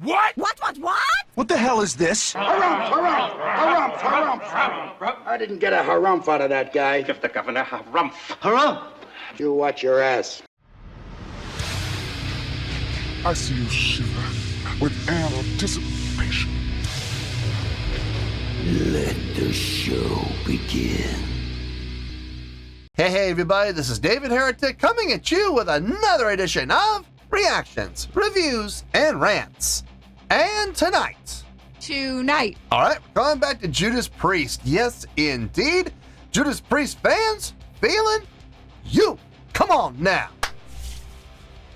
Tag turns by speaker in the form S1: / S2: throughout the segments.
S1: What?
S2: What?
S3: What the hell is this?
S4: Harumph. I didn't get a harumph out of that guy.
S1: Give the governor harumph.
S3: Harumph!
S4: You watch your ass.
S5: I see you shiver with anticipation.
S6: Let the show begin.
S7: Hey everybody, this is David Heretic coming at you with another edition of Reactions, Reviews, and Rants. And tonight, alright, we're going back to Judas Priest. Yes, indeed. Judas Priest fans, feeling you. Come on now.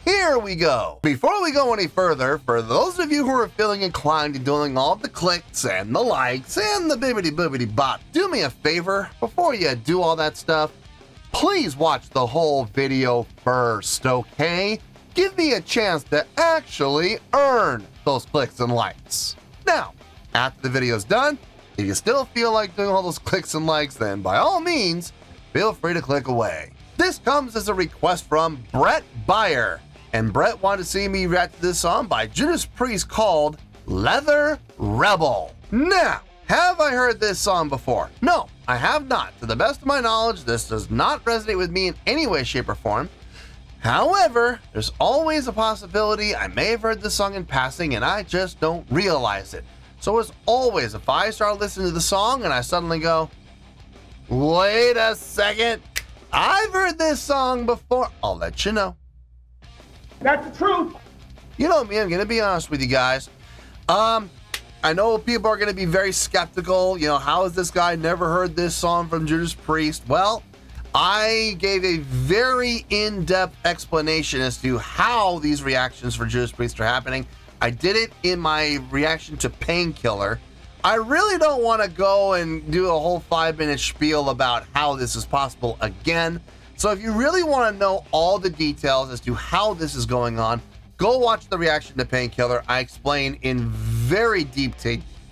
S7: Here we go. Before we go any further, for those of you who are feeling inclined to doing all the clicks and the likes and the bibbity-boobity bop, do me a favor, before you do all that stuff, please watch the whole video first, okay? Give me a chance to actually earn those clicks and likes. Now, after the video's done, if you still feel like doing all those clicks and likes, then by all means, feel free to click away. This comes as a request from Brett Byer, and Brett wanted to see me react to this song by Judas Priest called Leather Rebel. Now, have I heard this song before? No, I have not. To the best of my knowledge, this does not resonate with me in any way, shape, or form. However, there's always a possibility I may have heard this song in passing and I just don't realize it. So as always, if I start listening to the song and I suddenly go, wait a second, I've heard this song before, I'll let you know.
S4: That's the truth.
S7: You know me, I'm going to be honest with you guys. I know people are going to be very skeptical. You know, how has this guy never heard this song from Judas Priest? Well, I gave a very in-depth explanation as to how these reactions for Judas Priest are happening. I did it in my reaction to Painkiller. I really don't want to go and do a whole 5-minute spiel about how this is possible again. So if you really want to know all the details as to how this is going on, go watch the reaction to Painkiller. I explain in very deep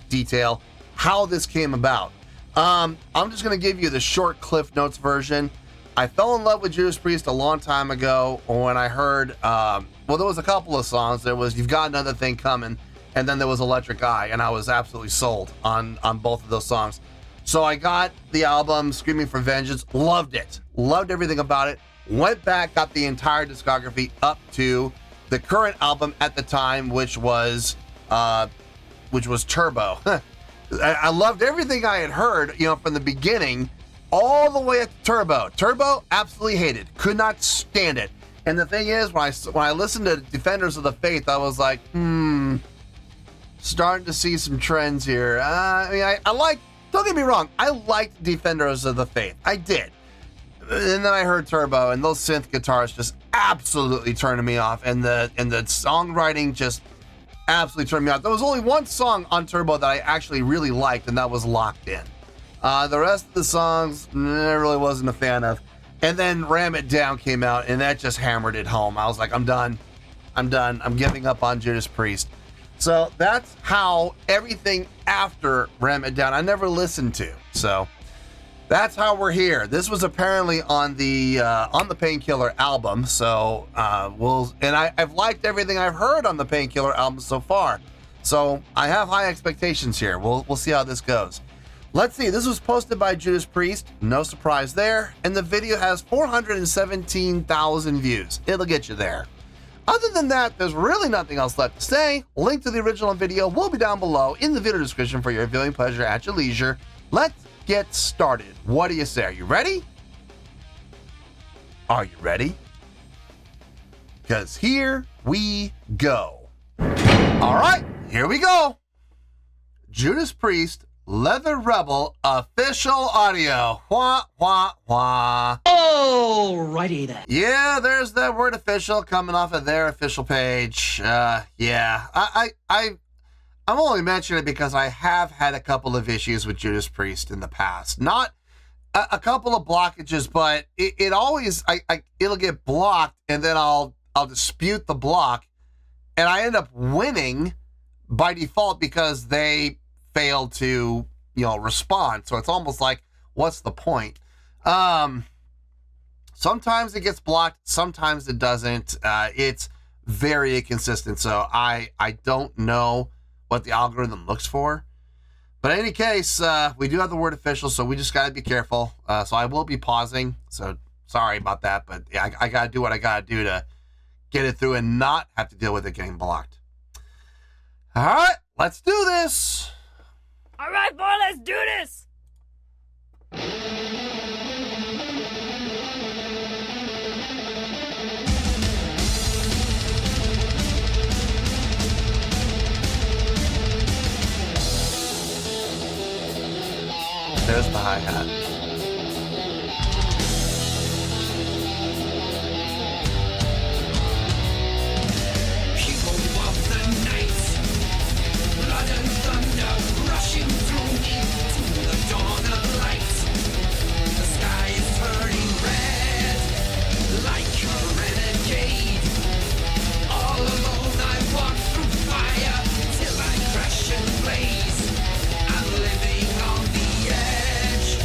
S7: detail how this came about. I'm just going to give you the short Cliff Notes version. I fell in love with Judas Priest a long time ago when I heard, well, there was a couple of songs. There was You've Got Another Thing Coming, and then there was Electric Eye, and I was absolutely sold on both of those songs. So I got the album Screaming for Vengeance, loved it, loved everything about it, went back, got the entire discography up to the current album at the time, which was Turbo. I loved everything I had heard, you know, from the beginning all the way up to Turbo. Turbo, absolutely hated, could not stand it. And the thing is, when I listened to Defenders of the Faith, I was like, starting to see some trends here. I mean, I like. Don't get me wrong, I liked Defenders of the Faith. I did. And then I heard Turbo, and those synth guitars just absolutely turned me off, and the songwriting just absolutely turned me off. There was only one song on Turbo that I actually really liked, and that was Locked In. The rest of the songs, I really wasn't a fan of. And then Ram It Down came out, and that just hammered it home. I was like, I'm done. I'm giving up on Judas Priest. So that's how everything after Ram It Down I never listened to. So that's how we're here. This was apparently on the Painkiller album. So I've liked everything I've heard on the Painkiller album so far. So I have high expectations here. We'll see how this goes. Let's see. This was posted by Judas Priest. No surprise there. And the video has 417,000 views. It'll get you there. Other than that, there's really nothing else left to say. Link to the original video will be down below in the video description for your viewing pleasure at your leisure. Let's get started. What do you say? Are you ready? Are you ready? Because here we go. All right, here we go. Judas Priest, Leather Rebel, official audio. Wah, wah, wah.
S3: Alrighty then.
S7: Yeah, there's that word official coming off of their official page. Yeah, I'm only mentioning it because I have had a couple of issues with Judas Priest in the past. Not a couple of blockages, but it always, it'll get blocked, and then I'll dispute the block, and I end up winning by default because they failed to, respond. So it's almost like, what's the point? Sometimes it gets blocked, sometimes it doesn't. It's very inconsistent. So I don't know what the algorithm looks for. But in any case, we do have the word official, so we just got to be careful. So I will be pausing. So sorry about that. But yeah, I got to do what I got to do to get it through and not have to deal with it getting blocked. All right, let's do this.
S1: All right, boy, let's do this.
S7: There's the hi-hat.
S2: People of the night, blood and thunder rushing through me to the dawn of light. The sky is turning red, like a renegade. All alone I walk through fire till I crash and blaze. I'm living on the edge.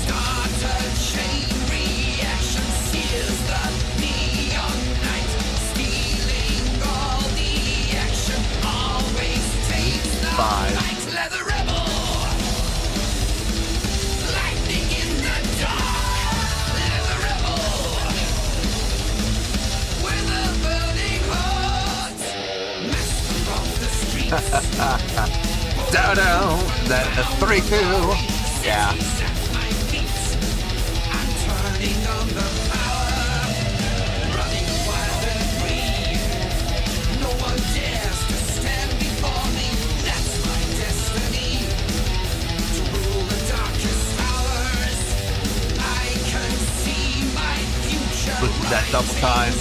S2: Start a chain reaction, sears the neon night. Stealing all the action always takes the
S7: Five.
S2: fight. Leather rebel, lightning in the dark. Leather rebel, with a burning heart. Master of the streets.
S7: Dodo. That 3-2. Yeah.
S2: At my feet, I'm turning on the power, running wild and free. No one dares to stand before me. That's my destiny. To rule the darkest hours. I can see my future.
S7: Let's do that double time.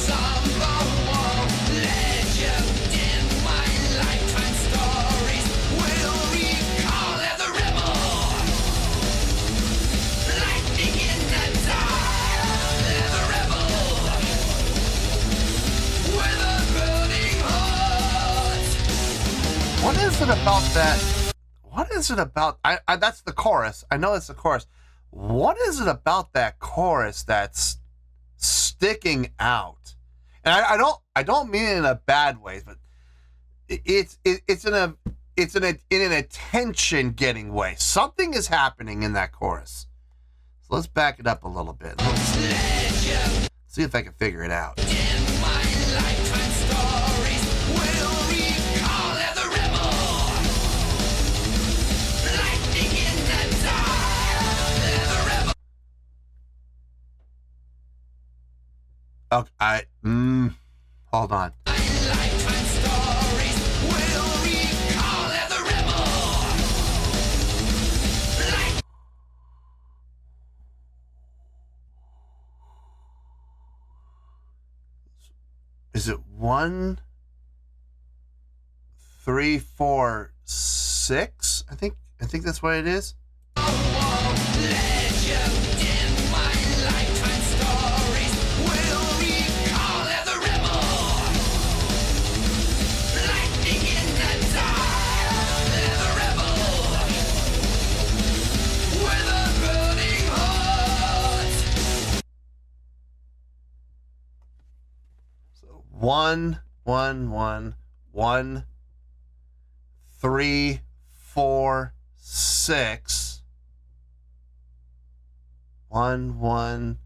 S2: Legend in my lifetime stories will recall the rebel. Lightning in the dark, the rebel. With a burning heart.
S7: What is it about that? What is it about? I that's the chorus. I know it's the chorus. What is it about that chorus that's sticking out? And I don't mean it in a bad way, but it's in an attention getting way. Something is happening in that chorus. So let's back it up a little bit. Let's see if I can figure it out.
S2: In my lifetime stories will recall the rebel. Lightning in the dark, the rebel.
S7: Okay, hold on.
S2: My lifetime stories will recall the rebel.
S7: Is it 1, 3, 4, 6? I think that's what it is.
S2: Legend in my lifetime stories will recall the rebel. Lightning in the dark, the rebel. With a burning heart.
S7: So 1, 3, 4, 6. 1.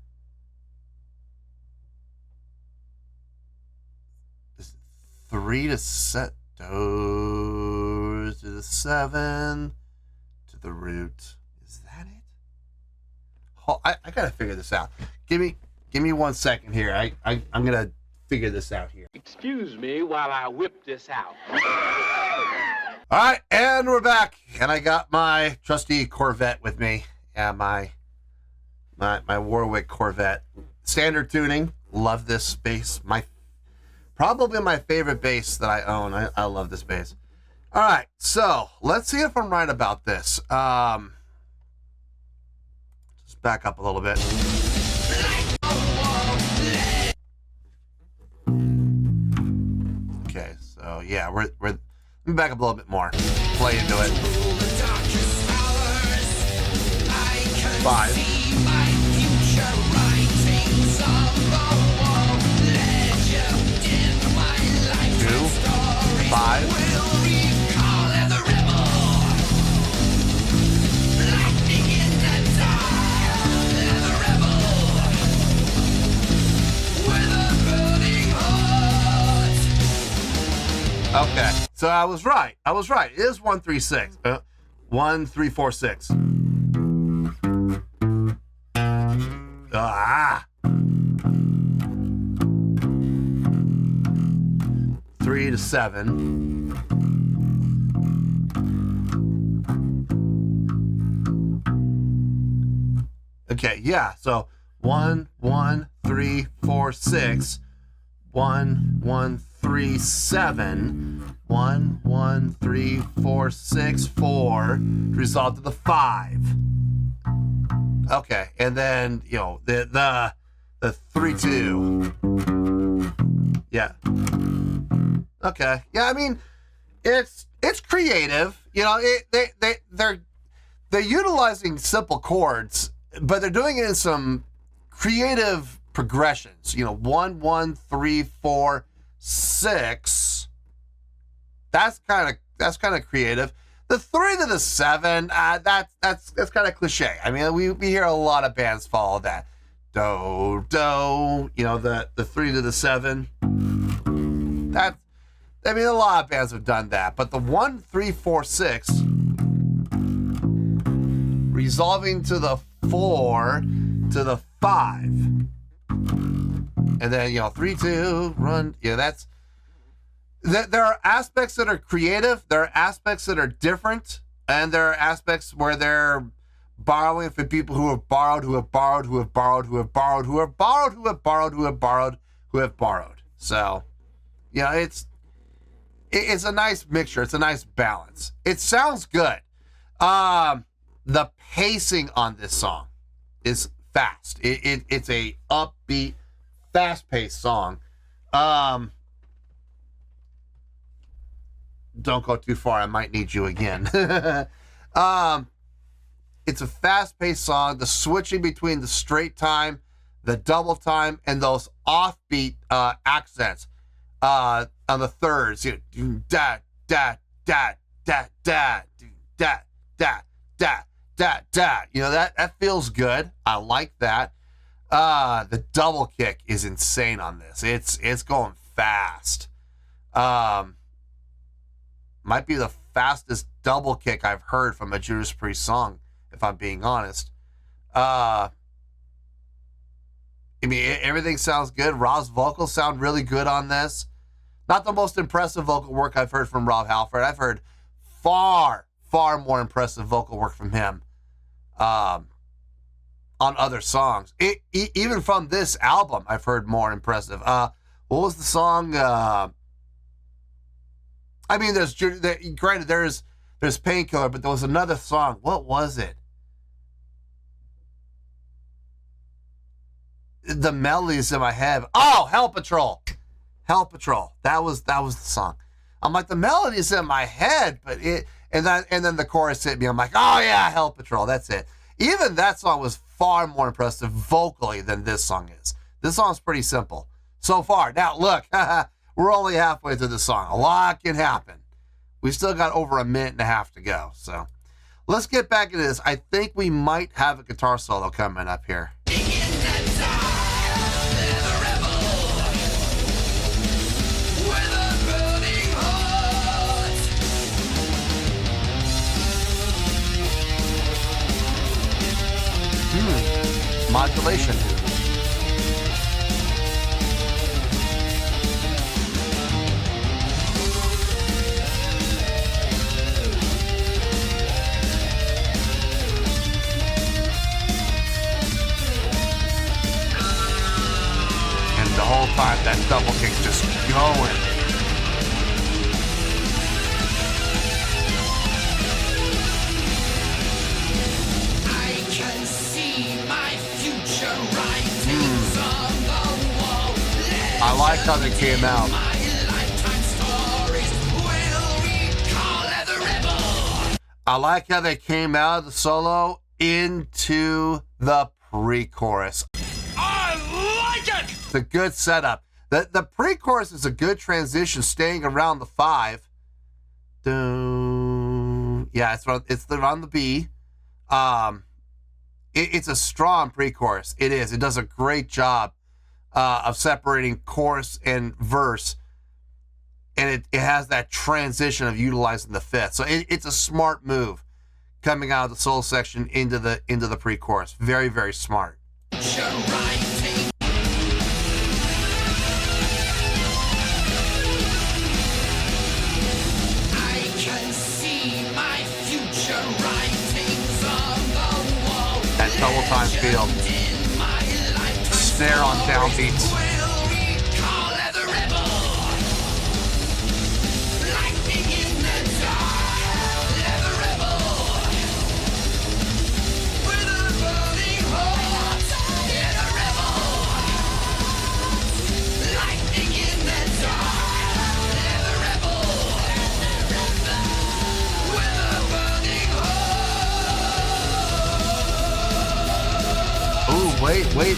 S7: Is it 3 to set goes to the 7 to the root. Is that it? I gotta figure this out. Give me 1 second here. I'm gonna figure this out here.
S8: Excuse me while I whip this out.
S7: All right, and we're back. And I got my trusty Corvette with me. Yeah, my Warwick Corvette. Standard tuning. Love this bass. Probably my favorite bass that I own. I love this bass. All right, so let's see if I'm right about this. Just back up a little bit. Okay, so yeah, we're let me back up a little bit more. Play into it. 5.
S2: Legend in my
S7: 5.
S2: will recall as a rebel. Lightning in the dark as a rebel. With a burning heart.
S7: Okay, so I was right. It is 136. 1346. Ah. 3 to 7. Okay, yeah. So 1, 1, 3, 4, 6. 1, 1, 3, 7. 1, 1, 3, 4, 6, 4. Resolved to the 5. Okay, and then the 3, 2. Yeah. Okay. Yeah, I mean, it's creative. They're utilizing simple chords, but they're doing it in some creative progressions. 1, 1, 3, 4, 6. That's kind of creative. The 3 to the 7, that's kind of cliche. I mean, we hear a lot of bands follow that. Do, do, the 3 to the 7. A lot of bands have done that. But the 1, 3, 4, 6, resolving to the 4 to the 5. And then, 3, 2, run. That's... There are aspects that are creative, there are aspects that are different, and there are aspects where they're borrowing from people who have borrowed, who have borrowed, who have borrowed, who have borrowed, who have borrowed, who have borrowed, who have borrowed, who have borrowed. So, it's a nice mixture. It's a nice balance. It sounds good. The pacing on this song is fast. It's a upbeat, fast-paced song. Don't go too far. I might need you again. It's a fast-paced song. The switching between the straight time, the double time, and those offbeat accents on the thirds. Da da da da da da da da da da da. That feels good. I like that. The double kick is insane on this. It's going fast. Might be the fastest double kick I've heard from a Judas Priest song, if I'm being honest. Everything sounds good. Rob's vocals sound really good on this. Not the most impressive vocal work I've heard from Rob Halford. I've heard far, far more impressive vocal work from him on other songs. Even from this album, I've heard more impressive. What was the song? Granted, there's Painkiller, but there was another song. What was it? The melodies in my head. Oh, Hell Patrol. Hell Patrol. That was the song. I'm like, the melody's in my head, but and then the chorus hit me. I'm like, oh yeah, Hell Patrol. That's it. Even that song was far more impressive vocally than this song is. This song's pretty simple so far. Now look. We're only halfway through the song. A lot can happen. We still got over a minute and a half to go. So let's get back into this. I think we might have a guitar solo coming up here. Modulation. The whole time that double kick just going.
S2: I can see my future writings on the wall.
S7: I like how they came out.
S2: My lifetime stories will recall as a rebel.
S7: I like how they came out of the solo into the pre-chorus.
S2: I like it!
S7: It's a good setup. The pre-chorus is a good transition, staying around the 5. Yeah, it's on the B. It's a strong pre-chorus. It is. It does a great job of separating chorus and verse, and it has that transition of utilizing the 5th. So it's a smart move coming out of the soul section into the pre-chorus. Very, very smart. That double time feel. Snare on downbeats.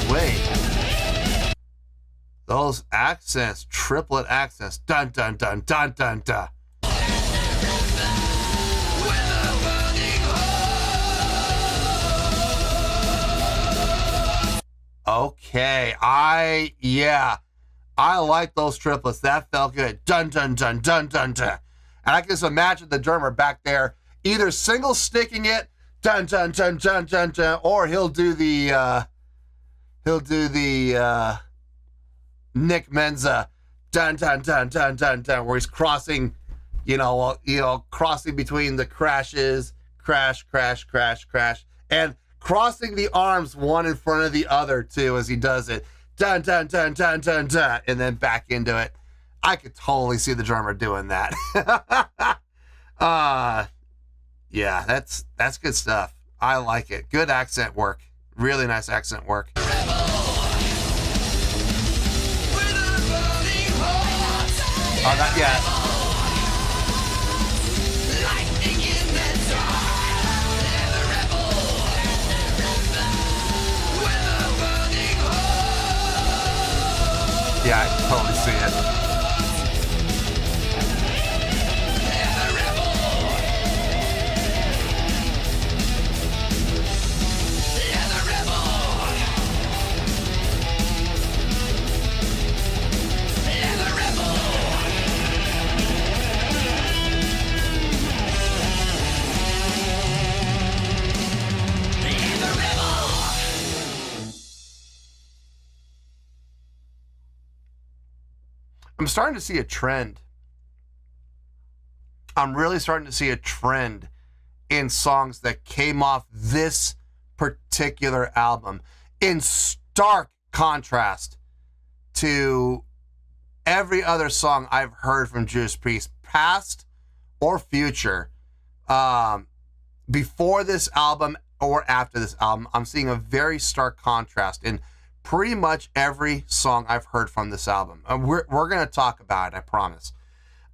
S7: Wait. Those accents, triplet accents. Dun, dun, dun, dun, dun, dun. Okay, I like those triplets. That felt good. Dun, dun, dun, dun, dun, dun. And I can just imagine the drummer back there either single sticking it, dun, dun, dun, dun, dun, dun, or he'll do the Nick Menza dun dun dun dun dun dun, where he's crossing, crossing between the crashes, crash, and crossing the arms one in front of the other too as he does it. Dun dun dun dun dun dun, and then back into it. I could totally see the drummer doing that. Yeah, that's good stuff. I like it. Good accent work. Really nice accent work. Oh, not yet. Yeah, I can totally see it. I'm starting to see a trend. I'm really starting to see a trend in songs that came off this particular album, in stark contrast to every other song I've heard from Judas Priest, past or future, before this album or after this album. I'm seeing a very stark contrast in pretty much every song I've heard from this album. We're going to talk about it, I promise.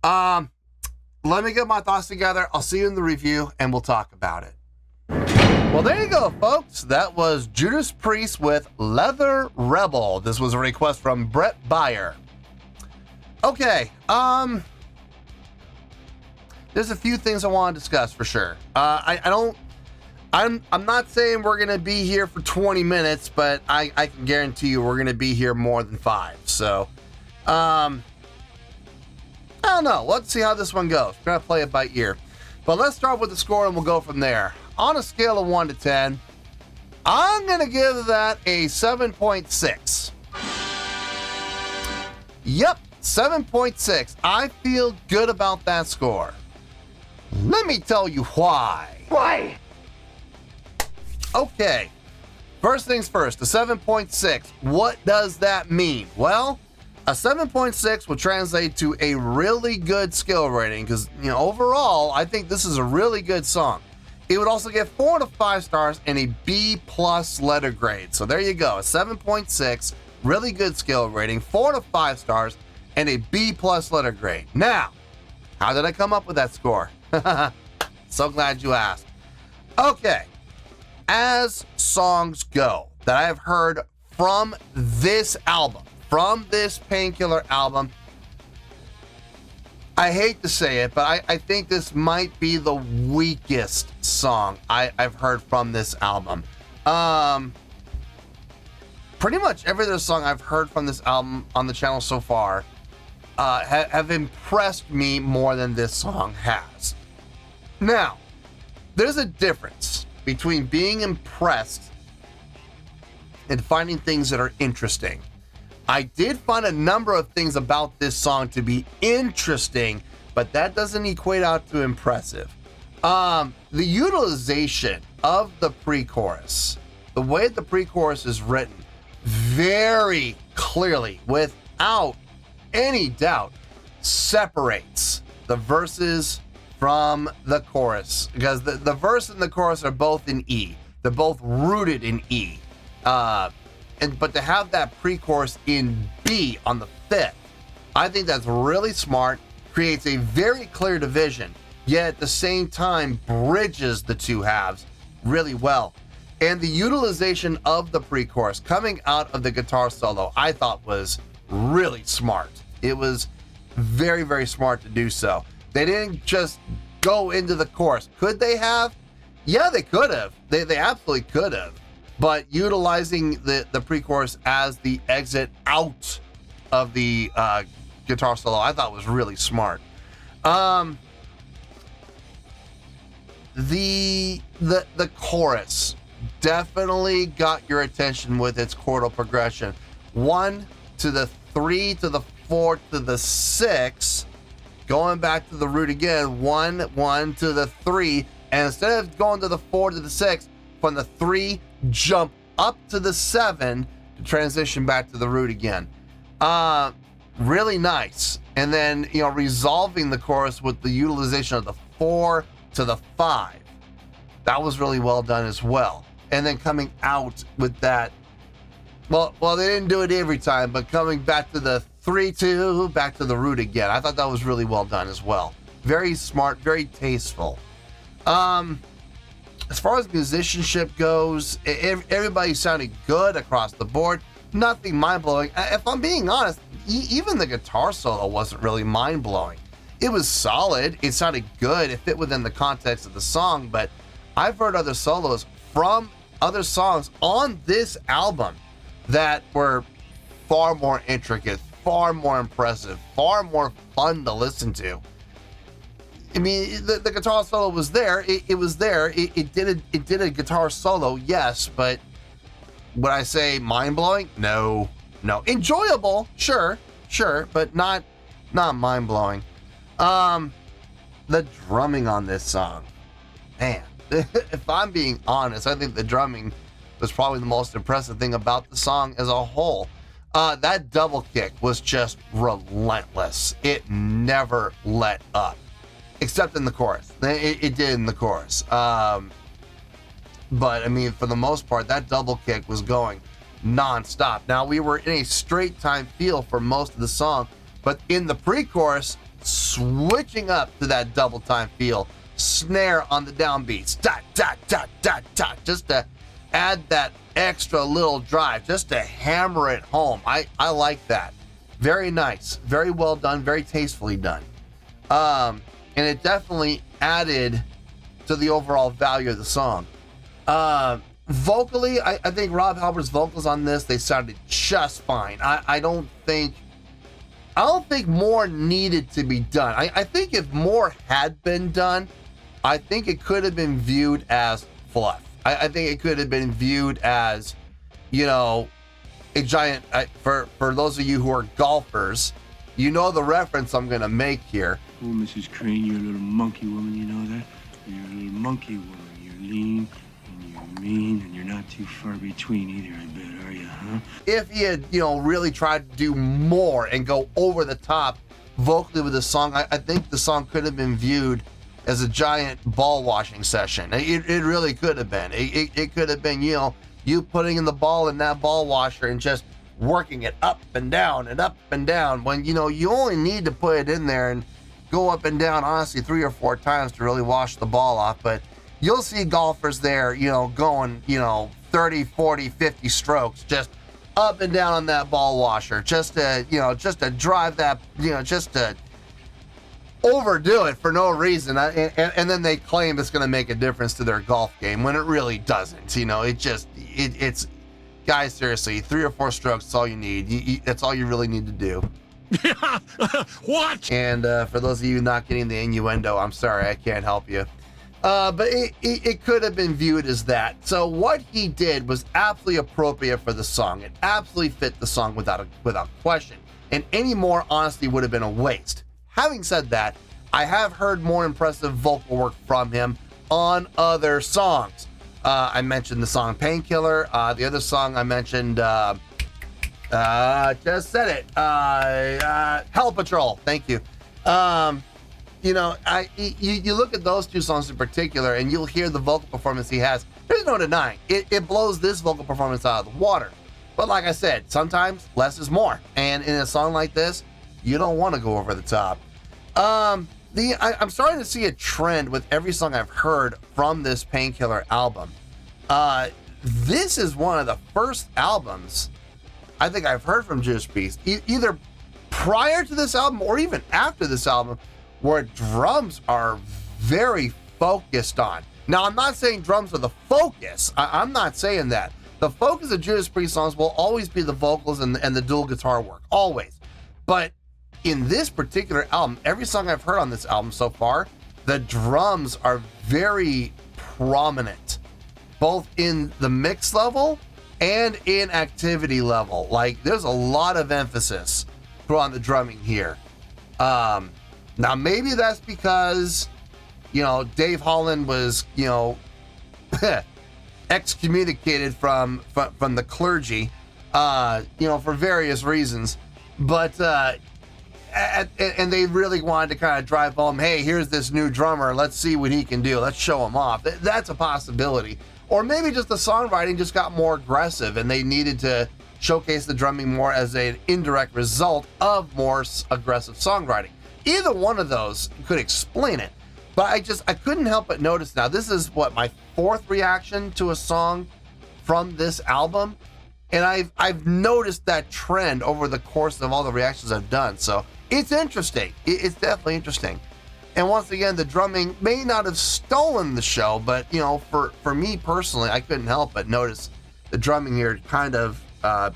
S7: Let me get my thoughts together. I'll see you in the review, and we'll talk about it. Well, there you go, folks. That was Judas Priest with Leather Rebel. This was a request from Brett Beyer. Okay, there's a few things I want to discuss for sure. I'm not saying we're going to be here for 20 minutes, but I can guarantee you we're going to be here more than 5. So, I don't know. Let's see how this one goes. We're going to play it by ear. But let's start with the score and we'll go from there. On a scale of 1 to 10, I'm going to give that a 7.6. Yep, 7.6. I feel good about that score. Let me tell you why.
S4: Why?
S7: Okay, first things first, a 7.6. What does that mean? Well, a 7.6 will translate to a really good skill rating because, overall, I think this is a really good song. It would also get 4 to 5 stars and a B+ letter grade. So there you go, a 7.6, really good skill rating, 4 to 5 stars, and a B+ letter grade. Now, how did I come up with that score? So glad you asked. Okay. As songs go that I have heard from this album, from this Painkiller album, I hate to say it, but I think this might be the weakest song I've heard from this album. Pretty much every other song I've heard from this album on the channel so far have impressed me more than this song has. Now, there's a difference between being impressed and finding things that are interesting. I did find a number of things about this song to be interesting, but that doesn't equate out to impressive. The utilization of the pre-chorus, the way the pre-chorus is written, very clearly, without any doubt, separates the verses from the chorus, because the verse and the chorus are both in E. They're both rooted in E. But to have that pre-chorus in B on the fifth, I think that's really smart, creates a very clear division, yet at the same time bridges the two halves really well. And the utilization of the pre-chorus coming out of the guitar solo, I thought was really smart. It was very, very smart to do so. They didn't just go into the chorus. Could they have? Yeah, they could have. They absolutely could have. But utilizing the pre-chorus as the exit out of the guitar solo, I thought was really smart. The chorus definitely got your attention with its chordal progression. 1 to the 3 to the 4 to the 6, going back to the root again. 1 1 to the 3, and instead of going to the 4 to the 6, from the 3 jump up to the 7 to transition back to the root again. Really nice. And then, resolving the chorus with the utilization of the 4 to the 5. That was really well done as well. And then coming out with that, well, they didn't do it every time, but coming back to the 3-2, back to the root again. I thought that was really well done as well. Very smart, very tasteful. As far as musicianship goes, everybody sounded good across the board. Nothing mind-blowing. If I'm being honest, even the guitar solo wasn't really mind-blowing. It was solid. It sounded good. It fit within the context of the song, but I've heard other solos from other songs on this album that were far more intricate, far more impressive, far more fun to listen to. I mean, the guitar solo was there. It was there. It did a guitar solo, yes, but would I say mind-blowing? No. Enjoyable, sure, but not mind-blowing. The drumming on this song, man. If I'm being honest, I think the drumming was probably the most impressive thing about the song as a whole. That double kick was just relentless. It never let up. Except in the chorus. It did in the chorus. But, I mean, for the most part, that double kick was going nonstop. Now, we were in a straight time feel for most of the song, but in the pre-chorus, switching up to that double time feel, snare on the downbeats, dot, dot, dot, dot, dot, just to add that extra little drive, just to hammer it home. I like that. Very nice. Very well done. Very tastefully done. And it definitely added to the overall value of the song. Vocally, I think Rob Halbert's vocals on this, they sounded just fine. I don't think more needed to be done. I think if more had been done, I think it could have been viewed as fluff. I think it could have been viewed as, a giant, for those of you who are golfers, you know the reference I'm going to make here.
S9: Oh, Mrs. Crane, you're a little monkey woman, you know that? You're a little monkey woman. You're lean, and you're mean, and you're not too far between either, I bet, are you, huh?
S7: If he had, really tried to do more and go over the top vocally with the song, I think the song could have been viewed as a giant ball washing session. It really could have been. It could have been, you putting in the ball in that ball washer and just working it up and down when, you only need to put it in there and go up and down, honestly, 3 or 4 times to really wash the ball off. But you'll see golfers there, going, 30, 40, 50 strokes, just up and down on that ball washer just to drive that, just to overdo it for no reason. And then they claim it's going to make a difference to their golf game when it really doesn't. It's guys, seriously, 3 or 4 strokes is all you need. That's all you really need to do.
S5: What?
S7: And for those of you not getting the innuendo, I'm sorry, I can't help you. But it could have been viewed as that. So what he did was absolutely appropriate for the song. It absolutely fit the song without question. And any more, honestly, would have been a waste. Having said that, I have heard more impressive vocal work from him on other songs. I mentioned the song Painkiller. The other song I mentioned, just said it, Hell Patrol. Thank you. You look at those 2 songs in particular, and you'll hear the vocal performance he has. There's no denying it blows this vocal performance out of the water. But like I said, sometimes less is more, and in a song like this, you don't want to go over the top. I'm starting to see a trend with every song I've heard from this Painkiller album. This is one of the first albums I think I've heard from Judas Priest, either prior to this album or even after this album, where drums are very focused on. Now, I'm not saying drums are the focus. I'm not saying that. The focus of Judas Priest songs will always be the vocals and the dual guitar work, always. But in this particular album, every song I've heard on this album so far, the drums are very prominent, both in the mix level and in activity level. Like, there's a lot of emphasis put on the drumming here. Now, maybe that's because, Dave Holland was, excommunicated from the clergy, for various reasons. But, and they really wanted to kind of drive home, hey, here's this new drummer. Let's see what he can do. Let's show him off. That's a possibility. Or maybe just the songwriting just got more aggressive and they needed to showcase the drumming more as an indirect result of more aggressive songwriting. Either one of those could explain it, but I couldn't help but notice. Now, this is my 4th reaction to a song from this album, and I've noticed that trend over the course of all the reactions I've done. So it's interesting. It's definitely interesting. And once again, the drumming may not have stolen the show, but for me personally, I couldn't help but notice the drumming here kind of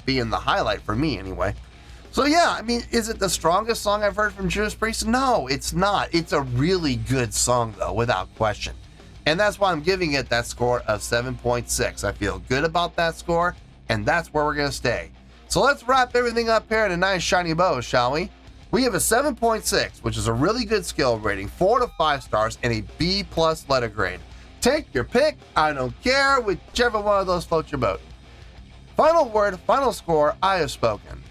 S7: being the highlight for me anyway. So yeah, I mean, is it the strongest song I've heard from Judas Priest? No, it's not. It's a really good song, though, without question. And that's why I'm giving it that score of 7.6. I feel good about that score, and that's where we're going to stay. So let's wrap everything up here in a nice shiny bow, shall we? We have a 7.6, which is a really good skill rating, 4 to 5 stars, and a B+ letter grade. Take your pick. I don't care, whichever one of those floats your boat. Final word, final score, I have spoken.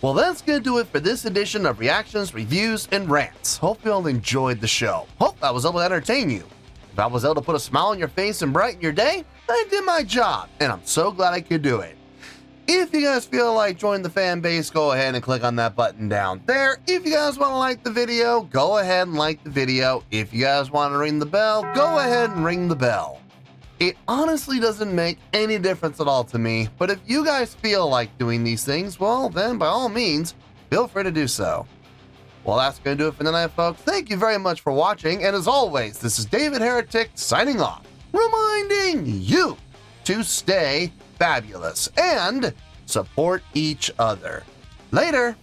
S7: Well, that's going to do it for this edition of Reactions, Reviews, and Rants. Hope you all enjoyed the show. Hope I was able to entertain you. If I was able to put a smile on your face and brighten your day, I did my job, and I'm so glad I could do it. If you guys feel like joining the fan base, go ahead and click on that button down there. If you guys want to like the video, go ahead and like the video. If you guys want to ring the bell, go ahead and ring the bell. It honestly doesn't make any difference at all to me, but if you guys feel like doing these things, well, then by all means, feel free to do so. Well, that's going to do it for tonight, folks. Thank you very much for watching, and as always, this is David Heretic signing off, reminding you to stay fabulous and support each other. Later.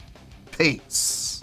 S7: Peace.